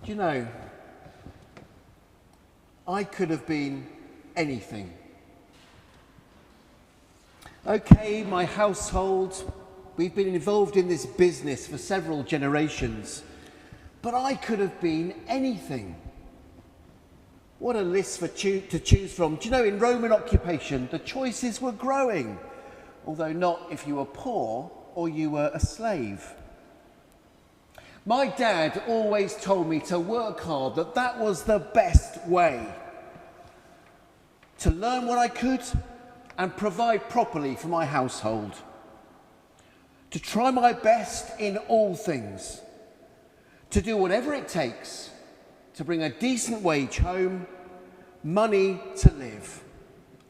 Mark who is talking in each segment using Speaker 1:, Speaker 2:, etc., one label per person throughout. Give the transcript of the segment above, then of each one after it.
Speaker 1: Do you know, I could have been anything. Okay, my household, we've been involved in this business for several generations, but I could have been anything. What a list to choose from. Do you know, in Roman occupation, the choices were growing, although not if you were poor or you were a slave. My dad always told me to work hard, that was the best way. To learn what I could and provide properly for my household. To try my best in all things. To do whatever it takes to bring a decent wage home, money to live.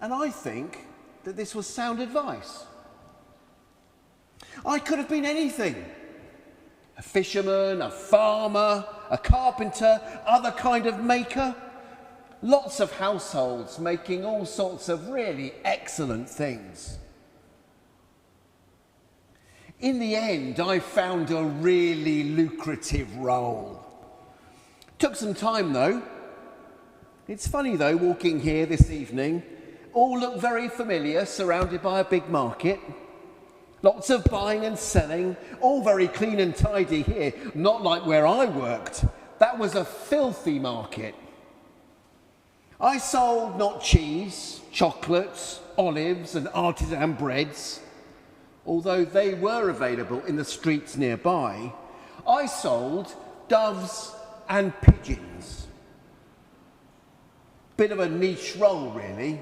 Speaker 1: And I think that this was sound advice. I could have been anything. A fisherman, a farmer, a carpenter, other kind of maker. Lots of households making all sorts of really excellent things. In the end, I found a really lucrative role. Took some time though. It's funny though, walking here this evening, all look very familiar, surrounded by a big market. Lots of buying and selling, all very clean and tidy here, not like where I worked. That was a filthy market. I sold not cheese, chocolates, olives and artisan breads, although they were available in the streets nearby. I sold doves and pigeons. Bit of a niche role really,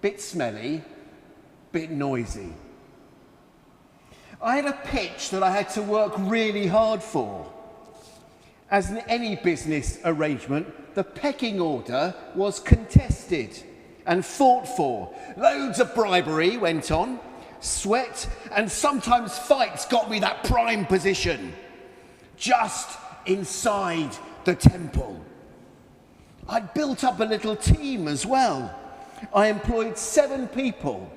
Speaker 1: bit smelly, bit noisy. I had a pitch that I had to work really hard for. As in any business arrangement, the pecking order was contested and fought for. Loads of bribery went on, sweat and sometimes fights got me that prime position, just inside the temple. I'd built up a little team as well. I employed 7 people.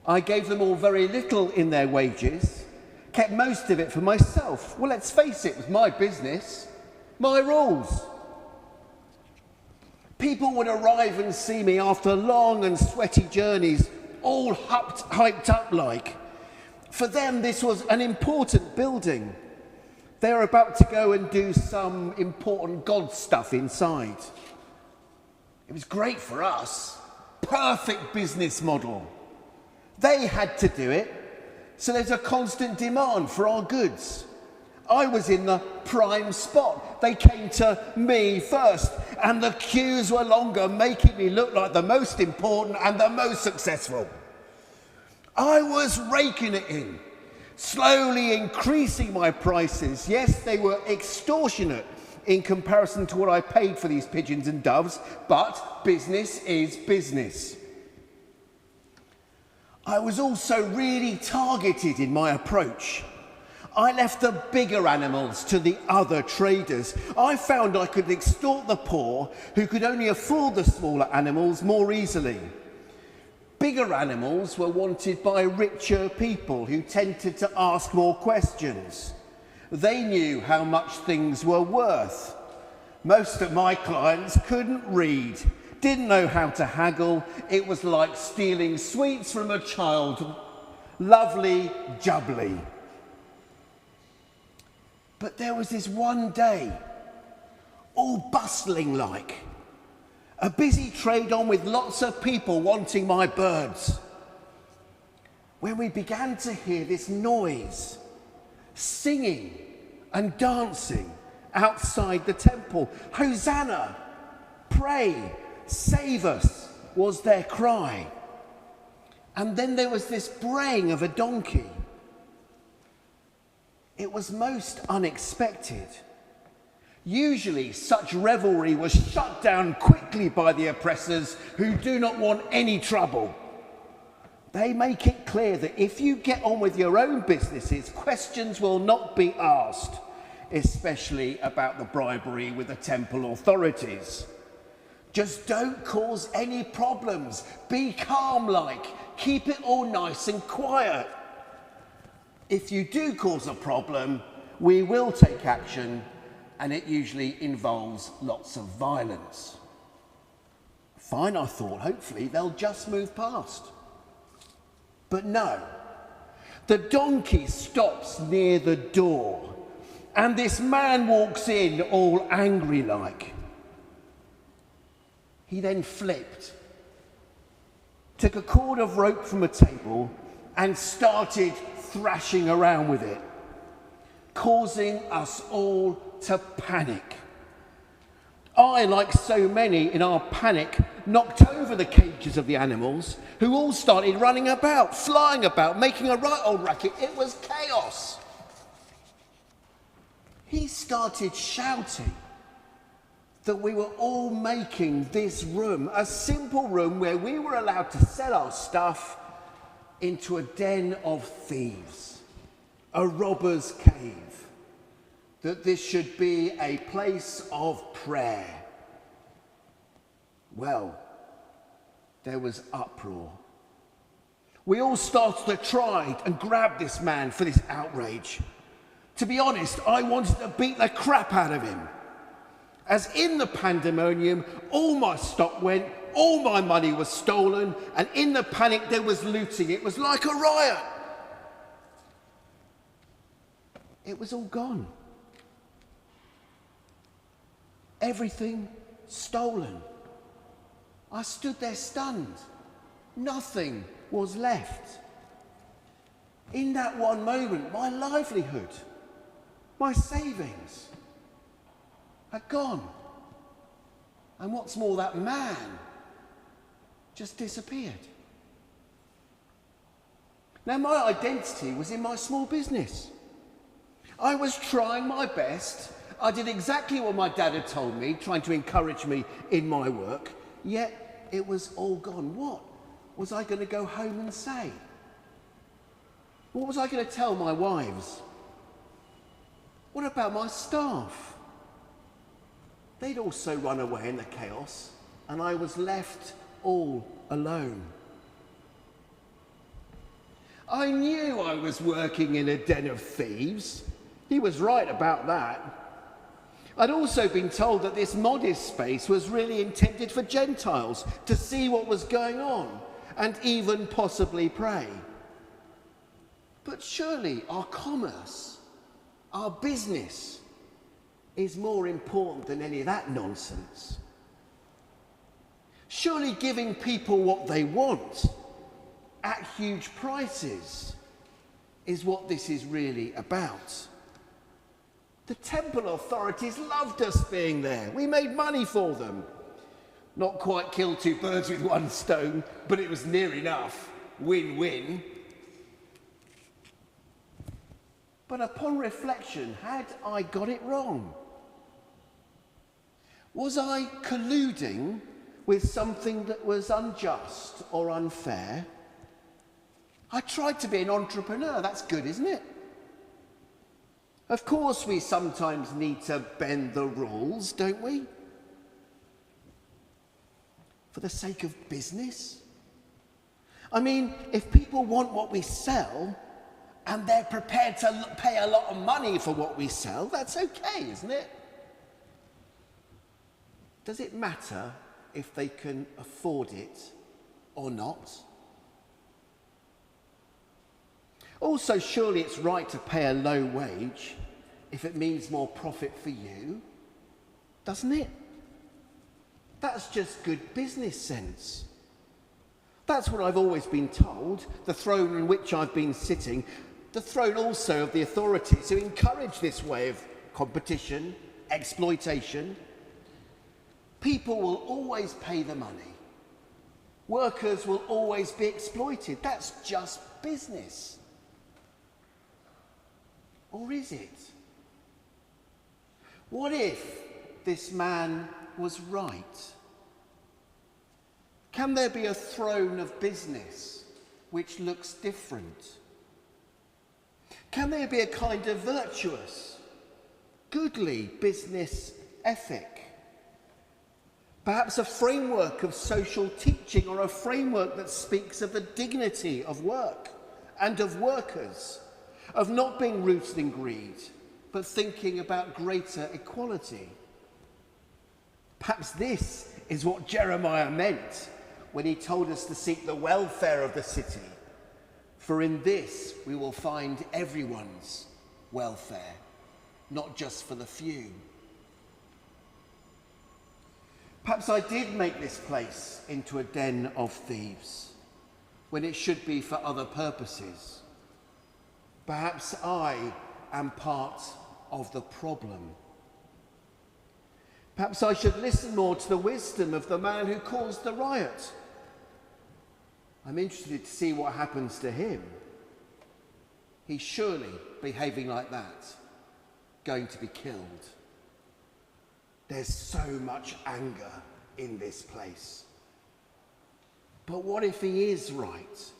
Speaker 1: I gave them all very little in their wages, kept most of it for myself. Well, let's face it, it was my business, my rules. People would arrive and see me after long and sweaty journeys, all hyped up like. For them, this was an important building. They were about to go and do some important God stuff inside. It was great for us. Perfect business model. They had to do it, so there's a constant demand for our goods. I was in the prime spot. They came to me first, and the queues were longer, making me look like the most important and the most successful. I was raking it in, slowly increasing my prices. Yes, they were extortionate in comparison to what I paid for these pigeons and doves, but business is business. I was also really targeted in my approach. I left the bigger animals to the other traders. I found I could extort the poor who could only afford the smaller animals more easily. Bigger animals were wanted by richer people who tended to ask more questions. They knew how much things were worth. Most of my clients couldn't read, didn't know how to haggle. It was like stealing sweets from a child. Lovely jubbly. But there was this one day, all bustling like, a busy trade on with lots of people wanting my birds, when we began to hear this noise, singing and dancing outside the temple. Hosanna, pray, save us, was their cry. And then there was this braying of a donkey. It was most unexpected. Usually such revelry was shut down quickly by the oppressors who do not want any trouble. They make it clear that if you get on with your own businesses, questions will not be asked, especially about the bribery with the temple authorities. Just don't cause any problems. Be calm like. Keep it all nice and quiet. If you do cause a problem, we will take action and it usually involves lots of violence. Fine, I thought, hopefully they'll just move past. But no, the donkey stops near the door, and this man walks in all angry like. He then flipped, took a cord of rope from a table and started thrashing around with it, causing us all to panic. I, like so many in our panic, knocked over the cages of the animals, who all started running about, flying about, making a right old racket. It was chaos. He started shouting that we were all making this room, a simple room where we were allowed to sell our stuff, into a den of thieves, a robber's cave, that this should be a place of prayer. Well, there was uproar. We all started to try and grab this man for this outrage. To be honest, I wanted to beat the crap out of him. As in the pandemonium, all my stock went, all my money was stolen, and in the panic there was looting. It was like a riot. It was all gone. Everything stolen. I stood there stunned. Nothing was left. In that one moment, my livelihood, my savings had gone. And what's more, that man just disappeared. Now, my identity was in my small business. I was trying my best. I did exactly what my dad had told me, trying to encourage me in my work, yet it was all gone. What was I going to go home and say? What was I going to tell my wives? What about my staff? They'd also run away in the chaos, and I was left all alone. I knew I was working in a den of thieves. He was right about that. I'd also been told that this modest space was really intended for Gentiles to see what was going on and even possibly pray. But surely our commerce, our business, is more important than any of that nonsense. Surely giving people what they want at huge prices is what this is really about. The temple authorities loved us being there. We made money for them. Not quite kill two birds with one stone, but it was near enough. Win-win. But upon reflection, had I got it wrong? Was I colluding with something that was unjust or unfair? I tried to be an entrepreneur. That's good, isn't it? Of course, we sometimes need to bend the rules, don't we? For the sake of business. I mean, if people want what we sell and they're prepared to pay a lot of money for what we sell, that's okay, isn't it? Does it matter if they can afford it or not? Also, surely it's right to pay a low wage if it means more profit for you, doesn't it? That's just good business sense. That's what I've always been told, the throne in which I've been sitting, the throne also of the authorities who encourage this way of competition, exploitation. People will always pay the money. Workers will always be exploited. That's just business. Or is it? What if this man was right? Can there be a throne of business which looks different? Can there be a kind of virtuous, goodly business ethic? Perhaps a framework of social teaching, or a framework that speaks of the dignity of work and of workers, of not being rooted in greed, but thinking about greater equality. Perhaps this is what Jeremiah meant when he told us to seek the welfare of the city, for in this we will find everyone's welfare, not just for the few. Perhaps I did make this place into a den of thieves when it should be for other purposes. Perhaps I am part of the problem. Perhaps I should listen more to the wisdom of the man who caused the riot. I'm interested to see what happens to him. He's surely behaving like that, going to be killed. There's so much anger in this place. But what if he is right?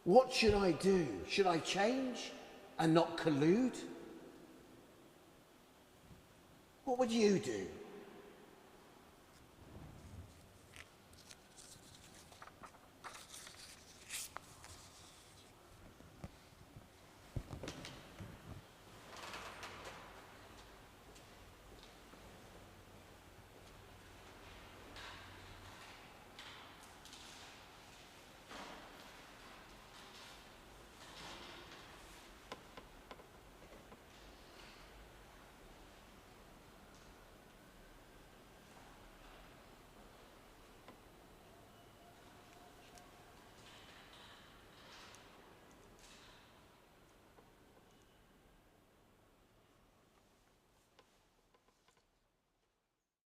Speaker 1: What should I do? Should I change and not collude? What would you do?